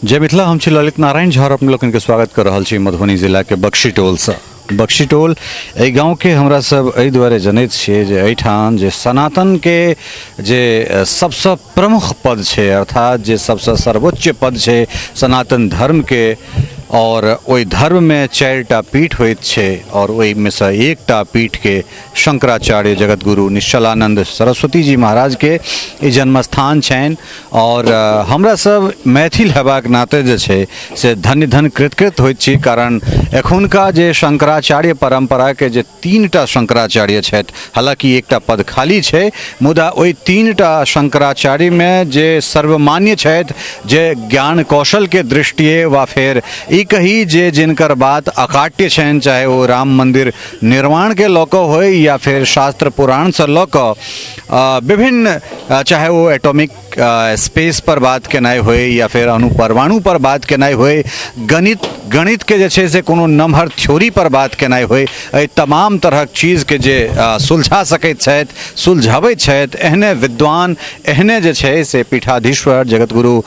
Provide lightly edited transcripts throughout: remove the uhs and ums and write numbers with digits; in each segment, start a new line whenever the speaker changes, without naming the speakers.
जय मिथिला, हम छी ललित नारायण झा और अपने लोगन के स्वागत कर रहा छी मधुबनी जिला के बख्शी टोल से। बख्शी टोल एहि गाँव के हमरा सब एहि दुआरे जनैत छियै जे एहिठाम जे सनातन के जे सबसे प्रमुख पद छै, अर्थात जे सबसे सर्वोच्च पद छै सनातन धर्म के, और ओहि धर्म में 4टा पीठ होइत छै और ओहि में से एकटा पीठ के शंकराचार्य जगतगुरु निश्चलानंद सरस्वती जी महाराज के ई जन्मस्थान छनि। और हमरा सब मैथिल हेबाक नाते जे छै से धन्य धन्य कृतकृत होइत छी, कारण एखुनका जे शंकराचार्य परंपरा के जे 3टा शंकराचार्य छथि, हालांकि एकटा पद खाली छै, मुदा ओहि 3टा शंकराचार्य में जे सर्वमान्य छथि, जे ज्ञान कौशल के दृष्टिए वा फिर ई कही जे जिनकर बात अकाट्य छनि, चाहे वो राम मंदिर निर्माण के लऽ कऽ होय या फिर शास्त्र पुराण से लऽ कऽ विभिन्न, चाहे वो एटॉमिक स्पेस पर बात केनाइ होय या फिर अणुपरमाणु पर बात केनाइ होय, गणित के जे छै से कोनो नमहर थ्योरी पर बात केनाइ होय, एहि तमाम तरहक चीज के जे सुलझा सकैत छथि, सुलझाबैत छथि, एहने विद्वान, एहने जे छै से पीठाधीश्वर जगतगुरु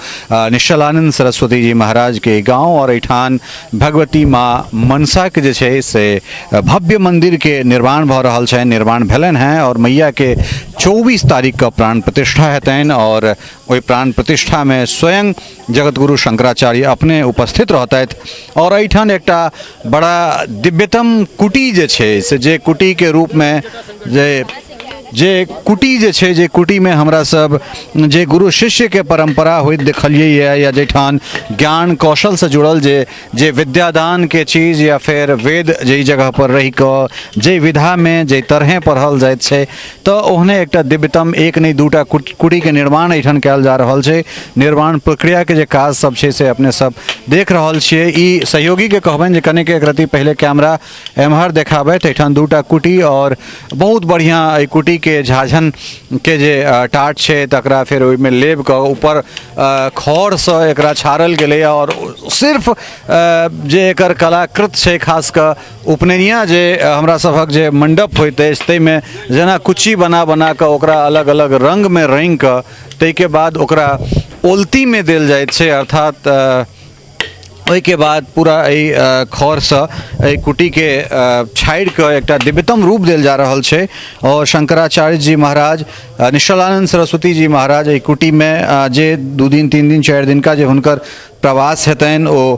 निश्चलानंद सरस्वती जी महाराज के गाँव और एठान भगवती माँ मनसा के जे छै से भव्य मंदिर के निर्माण भऽ रहल छै, निर्माण भेलनि हैं और मैया के 24 तारीख का प्राण प्रतिष्ठा हेतनि और ओहि प्राण प्रतिष्ठा में स्वयं जगतगुरु शंकराचार्य अपने उपस्थित रहतथि। और एहिठाम एकटा बड़ा दिव्यतम कुटी जे छै से, जे कुटी के रूप में जे कुटी जे छै, जे कुटी में हमरा सब जे गुरु शिष्य के परंपरा होइत देखलिए या जेठान ज्ञान कौशल से जुड़ल जे विद्यादान के चीज या फिर वेद जे जगह पर रही कऽ जे विधा में जे तरह पढ़ल जाइत छै, तो ओहने एकटा दिव्यतम एक नहीं दूटा कुटी के निर्माण एठान कयल जा रहल छै। निर्माण प्रक्रिया के जे काज सब छै से अपने सब देख रहल छियै। ई सहयोगी के कहबनि जे कने के एक रति पहले कैमरा एम्हर देखाबैत, एठान दूटा कुटी और बहुत बढ़िया एहि कुटी के झाझन के जे टाट छै तकरा फिर ओहिमे लेब के ऊपर खौर से एकरा छाड़ल गेलै और सिर्फ जे एकर कलाकृत छै, खास कऽ उपनयनिया जे हमरा सभक जे मंडप होइत अछि ताहिमे जेना कुच्ची बना बना कऽ ओकरा अलग अलग रंग में रंगि कऽ ताहिके बाद ओकरा ओलती में देल जाइत छै, अर्थात ओहि के बाद पूरा खौर से कुटी के छाड़ि कऽ एकटा दिव्यतम रूप देल जा रहल छै। और शंकराचार्य जी महाराज, निश्चलानंद सरस्वती जी महाराज एहि कुटी में जे 2 दिन 3 दिन 4 दिन का जे हुनकर प्रवास हेतनि, ओ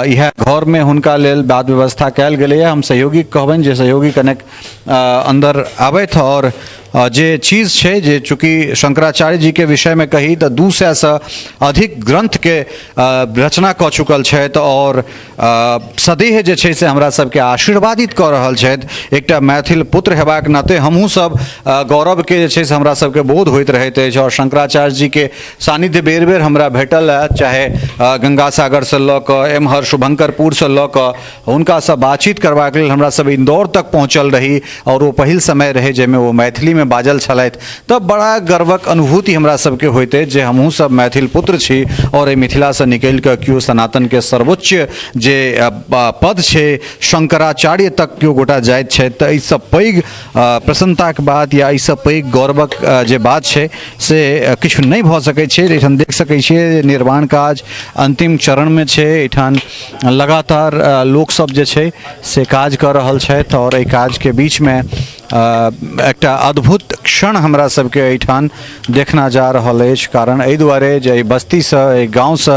यह घर में हुनका लेल बात व्यवस्था कयल गेलै। हम सहयोगी कहबनि जे सहयोगी कनेक अंदर आबैत और जे चीज़ छै, जे चूँकि शंकराचार्य जी के विषय में कही तो 200 से अधिक ग्रंथ के रचना कऽ चुकल छथि और सदैह जे छै से हमरा सबके आशीर्वादित कऽ रहल छथि। एकटा मैथिल पुत्र हेबाक नाते हमहूँ सब गौरव के जे छै से हमरा सबके बोध होइत रहैत अछि और शंकराचार्य जी के सानिध्य बेर बेर हमरा भेटल है, चाहे गंगा सागर से लऽ कऽ एम्हर शुभंकरपुर से लऽ कऽ हुनका से बातचीत करबाक लेल हमरा सब इंदौर तक पहुँचल रही और वो पहिल समय रहे जाहिमे वो मैथिली में बाजल छलथि, तब बड़ा गर्वक अनुभूति हमरा सबके होइत अछि जे हमहूँ सब मैथिल पुत्र छी और एहि मिथिला से निकलि कऽ केओ सनातन के सर्वोच्च जे पद छै शंकराचार्य तक केओ गोटा जाइत छथि, तऽ एहि सब पैघ प्रसन्नताक बात या एहि सब पैघ गौरवक जे बात छै से किछु नहि भऽ सकैत छै। एहिठाम देख सकै छियै निर्माण काज अंतिम चरण में छै, एठान लगातार लोक सब जे छै से काज कर रहल छथि और एहि काज के बीच में एकटा अद्भुत क्षण हमरा सबके एठान देखना जा रहल अछि। कारण एहि दुआरे जे बस्ती से, एहि गाँव से,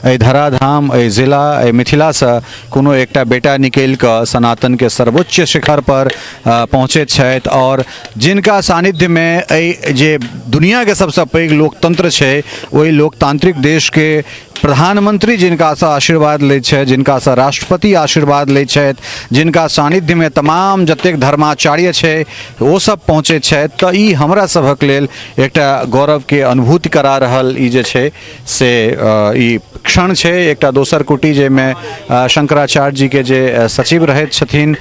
एहि धराधाम, एहि जिला, एहि मिथिला से कोनो एकटा बेटा निकलि कऽ सनातन के सर्वोच्च शिखर पर पहुँचैत छथि और जिनका सानिध्य में एहि जे दुनिया के सबसे पैघ लोकतंत्र छै, ओहि लोकतांत्रिक देश के प्रधानमंत्री जिनका से आशीर्वाद लै छथि, जिनका से राष्ट्रपति आशीर्वाद लै छथि, जिनका सानिध्य में तमाम जतेक धर्माचार्य छै वो सब पहुँचे छथि, तो ई हमरा सभक लेल एकटा गौरव के अनुभूति करा रहल ई जे छै से ई क्षण छै। एकटा दोसर कुटी जाहिमे शंकराचार्य जी के जे सचिव रहैत छथिन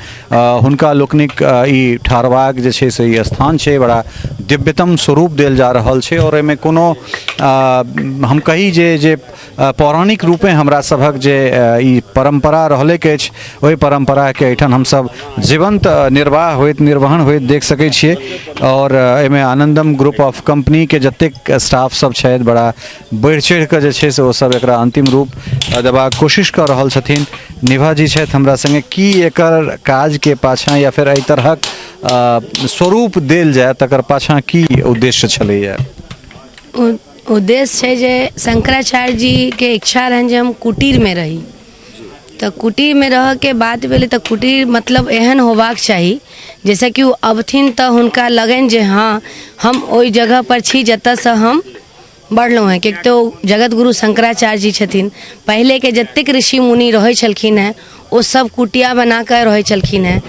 हुनका लोकनिक ई ठाढ़बाक जे छै से ई स्थान छै, बड़ा दिव्यतम स्वरूप देल जा रहल छै। और एहिमे कोनो हम कही जे पौराणिक रूपे हमरा सभक जे ई परंपरा रहले के अछि, ओहि परंपरा के एठान हमसब जीवंत निर्वहन होइत देख सकै छियै। और एहिमे आनंदम ग्रुप ऑफ कंपनी के जतेक स्टाफ सब छथि, बड़ा बढ़ि चढ़ि कऽ जे छै से ओ सब एकरा अंतिम रूप देबाक कोशिश कर रहल छथिन। निभा जी छथि हमरा संगे, की एकर काज के पाछा या फिर एहि तरहक स्वरूप देल जाय तकर पाछा की उद्देश्य छलैया?
उद्देश्य है जे शंकराचार्य जी के इच्छा रहन जे हम कुटीर में रही, तो कुटीर में रह के बात भेले तो कुटीर मतलब एहन होबाक चाहिए जैसे कि वो अबथिन तो हुनका लगन जे हाँ हम ओई जगह पर छी जतऽ से हम बढ़लहुँ हैं। किएक तो जगत गुरु शंकराचार्य जी छथिन, पहले के जतेक ऋषि मुनि रहै छलखिन हैं वो सब कुटिया बना कर रहै छलखिन हैं।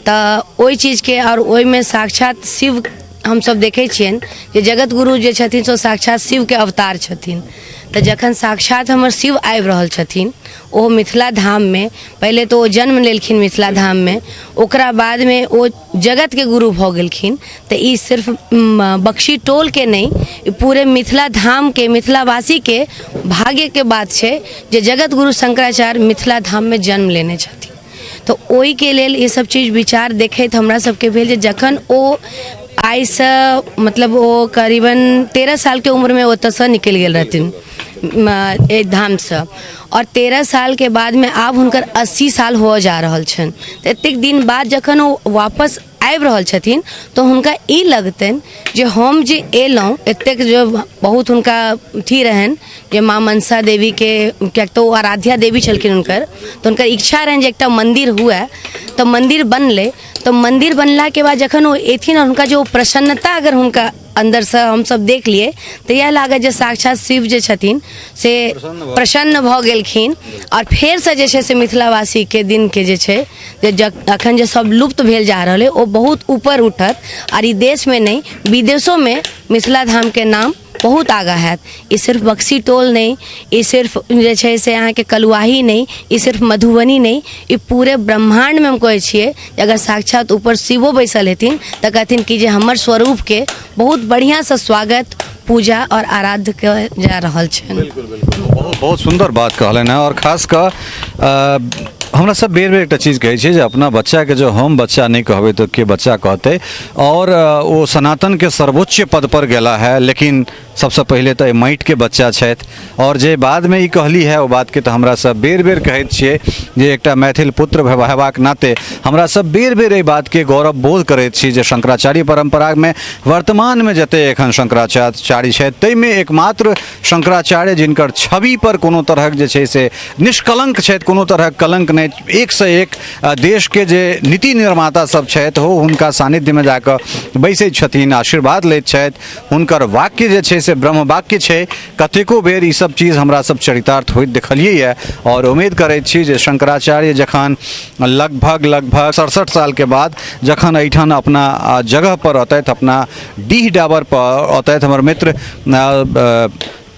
तो ओई चीज़ के और ओई में साक्षात शिव हम सब देखे छियन जे जगत गुरु जे छथिन सो साक्षात शिव के अवतार छथिन। तो जखन साक्षात हमर शिव आबि रहल छथिन ओ मिथिला धाम में, पहले तो वो जन्म लेलखिन मिथिला धाम में, ओकरा बाद में वो जगत के गुरु भऽ गेलखिन। तो ई सिर्फ बख्शी टोल के नहीं, पूरे मिथिला धाम के मिथिलावासी के भाग्य के बात है जे जगत गुरु शंकराचार्य मिथिला धाम में जन्म लेने छथिन। तो ओई के लेल ये सब चीज़ विचार देखैत हमरा सबके भेल जे जखन ओ आई से मतलब वो करीबन 13 साल के उम्र में ओतऽ से निकल गेल रहथिन धाम से, और 13 साल के बाद में आब हुनकर 80 साल हो जा रहल छन। तो एतेक दिन बाद जखन वो वापस आबि रहल छथिन तो हुनका ई लगतन जे हम जे एलहुँ एतेक जो बहुत हुनका थी रहन जे माँ मनसा देवी के, क्या तो आराध्या देवी छलखिन हुनकर, तो हुनकर इच्छा रहन जे एकटा मंदिर हुए। तो मंदिर बनले, तो मंदिर बनला के बाद जखन वो एथिन और उनका जो प्रसन्नता अगर हुनका अंदर से हम सब देख लिए तो यह लागत जे साक्षात शिव जे छथिन से प्रसन्न भऽ गेलखिन। और फेर से जे छै से मिथिलावासी के दिन के जे छै जे अखन जे सब लुप्त भेल जा रहल है वो बहुत ऊपर उठत, और ई देश में नहीं विदेशों में मिथिला धाम के नाम बहुत आगा है। ये सिर्फ बक्सी टोल नहीं, ये सिर्फ जे छै से यहाँ के कलुआही नहीं, ये सिर्फ मधुबनी नहीं, ये पूरे ब्रह्मांड में हम कहै छियै अगर साक्षात ऊपर शिवो बैसल हेथिन तो कहथिन कि जे हमर स्वरूप के बहुत बढ़िया से स्वागत पूजा और आराध्य के जा रहल छन।
बिल्कुल बिल्कुल, बहुत बहुत सुंदर बात कहलन है। और खास कर हमरा सब बेर बेर एक चीज़ कहै छै जे अपना बच्चा के जो हम बच्चा नहीं कहबै तो के बच्चा कहते। और वो सनातन के सर्वोच्च पद पर गेला है, लेकिन सबसे पहले तो माटि के बच्चा छथि। और जे बाद में ई कहली है वो बात के तो हमरा सब बेर बेर कहैत छियै जे एकटा मैथिल पुत्र हेबाक नाते हमरा सब बेर बेर एहि बात के गौरव बोध करैत छी जे शंकराचार्य परंपरा में वर्तमान में जते एखन शंकराचार्य छथि ताहिमे एकमात्र शंकराचार्य जिनकर छवि पर कोनो तरहक जे छै से निष्कलंक छथि, कोनो तरहक कलंक नहीं, एक से एक देश के जे नीति निर्माता सब छथि हो हुनका सानिध्य में जाकर बैसै छथिन, आशीर्वाद लैत छथि। हुनकर वाक्य जे छै से ब्रह्म वाक्य छै। कतेको बेर ई सब चीज हमरा सब चरितार्थ होइत देखलियै है। और उम्मीद करैत छी जे शंकराचार्य जखन लगभग 67 साल के बाद जखन एहिठाम अपना जगह पर अतैथ, अपना डीह डाबर पर अतैथ, हमर मित्र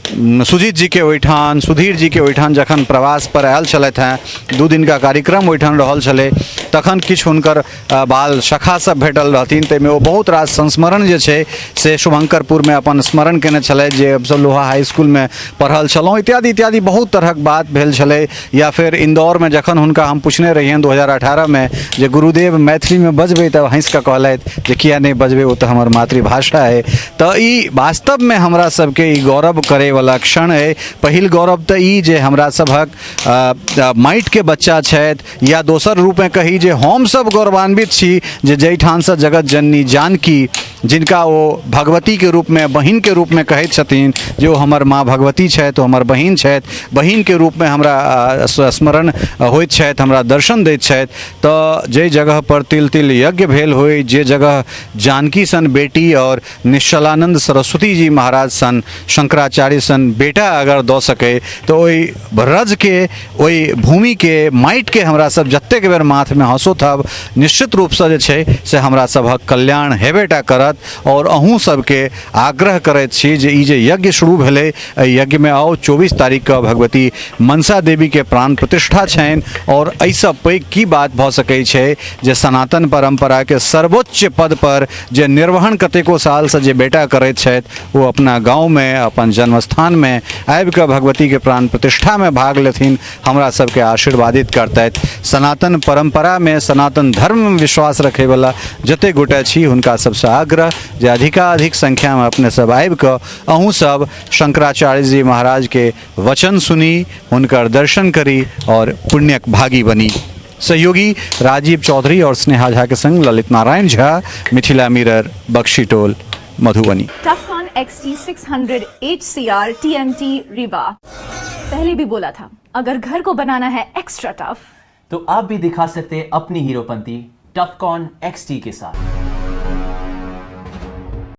सुजीत जी के ओहिठाम, सुधीर जी के ओहिठाम जखन प्रवास पर आयल छलथि हैं, 2 दिन का कार्यक्रम ओहिठाम रहल छलै, तखन किछु हुनकर बाल सखा सब भेटल रहथिन। ताहिमे ओ बहुत रास संस्मरण जे छै से शुभंकरपुर में अपन स्मरण केने छलथि जे हमसब लोहा हाई स्कूल में पढ़ल छलहुँ, इत्यादि इत्यादि बहुत तरहक बात भेल छलै। या फिर इंदौर में जखन हुनका हम पूछने रहियनि 2018 में जे गुरुदेव मैथिली में बजबै, तब हँसि कऽ कहलथि जे किया नहीं बजबै, वो तो हमर मातृभाषा है। तो ई वास्तव में हमरा सबके ई गौरव करे वाला क्षण है। पहिल गौरव तो ई जे हमरा सभक माटि के बच्चा छथि, या दोसर रूप में कही जे हम सब गौरवान्वित छी जे जैठान से जगत जननी जानकी, जिनका वो भगवती के रूप में, बहिन के रूप में कहैत छथिन, जो हमर माँ भगवती छथि, हमर बहिन छथि, बहिन के रूप में हमरा स्मरण होइत छथि, हमरा दर्शन दैत छथि। तो जे जगह पर तिल तिल यज्ञ भेल होय, जे जगह जानकी सन बेटी और निश्चलानंद सरस्वती जी महाराज सन, शंकराचार्य सन बेटा अगर दऽ सके तो ओहि रज के, ओहि भूमि के, माटि के हमरा सब जतेक बेर माथ में हंसोथब निश्चित रूप से जे छै से हमरा सभक कल्याण हेबेटा करत। और अहूँ सबके आग्रह करैत छी जे ई जे यज्ञ शुरू भेलै, यज्ञ में आओ। 24 तारीख के भगवती मनसा देवी के प्राण प्रतिष्ठा छनि। और एहिसँ पैघ की बात भऽ सकै छै जे सनातन परंपरा के सर्वोच्च पद पर जे निर्वहन कतेको साल से जे बेटा करैत छथि, वो अपना गाँव में, अपन जन्मस्थान स्थान में आबि कऽ भगवती के प्राण प्रतिष्ठा में भाग लेथिन, हमरा सबके आशीर्वादित करतैथ। सनातन परंपरा में, सनातन धर्म में विश्वास रखे वाला जते गोटे छी हुनका सबसे आग्रह जे अधिकाधिक संख्या में अपने सब आबि कऽ अहूँ सब शंकराचार्य जी महाराज के वचन सुनी, हुनकर दर्शन करी और पुण्यक भागी बनी। सहयोगी राजीव चौधरी और स्नेहा झा के संग Lalit Narayan Jha, Mithila mirror, बख्शीटोल, Madhubani.
टफकॉन XT 600 HCR TMT Rewa. पहले भी बोला था, अगर घर को बनाना है एक्स्ट्रा टफ
तो आप भी दिखा सकते हैं अपनी हीरोपंती टफकॉन XT के साथ।